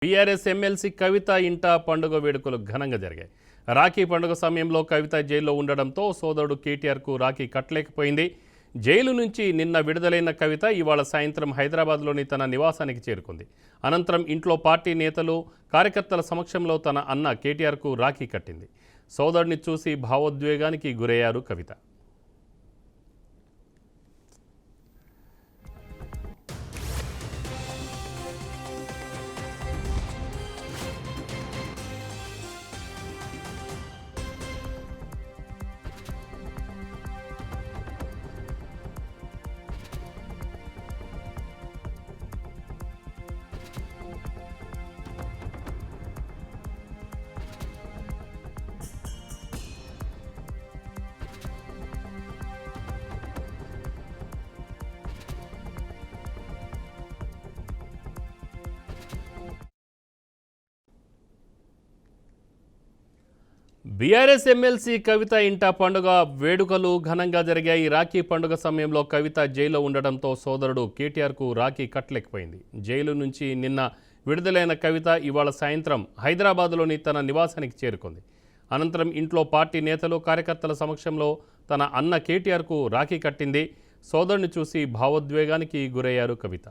BRS MLC కవిత ఇంట పండుగ వేడుకలు ఘనంగా జరిగాయి. రాఖీ పండుగ సమయంలో కవిత జైల్లో ఉండడంతో సోదరుడు కేటీఆర్కు రాఖీ కట్టలేకపోయింది. జైలు నుంచి నిన్న విడుదలైన కవిత ఇవాళ సాయంత్రం హైదరాబాద్లోని తన నివాసానికి చేరుకుంది. అనంతరం ఇంట్లో పార్టీ నేతలు, కార్యకర్తల సమక్షంలో తన అన్న కేటీఆర్కు రాఖీ కట్టింది. సోదరుడిని చూసి భావోద్వేగానికి గురయ్యారు కవిత. బీఆర్ఎస్ ఎమ్మెల్సీ కవిత ఇంట పండుగ వేడుకలు ఘనంగా జరిగాయి. రాఖీ పండుగ సమయంలో కవిత జైల్లో ఉండడంతో సోదరుడు కేటీఆర్కు రాఖీ కట్టలేకపోయింది. జైలు నుంచి నిన్న విడుదలైన కవిత ఇవాళ సాయంత్రం హైదరాబాద్లోని తన నివాసానికి చేరుకుంది. అనంతరం ఇంట్లో పార్టీ నేతలు, కార్యకర్తల సమక్షంలో తన అన్న కేటీఆర్కు రాఖీ కట్టింది. సోదరుని చూసి భావోద్వేగానికి గురయ్యారు కవిత.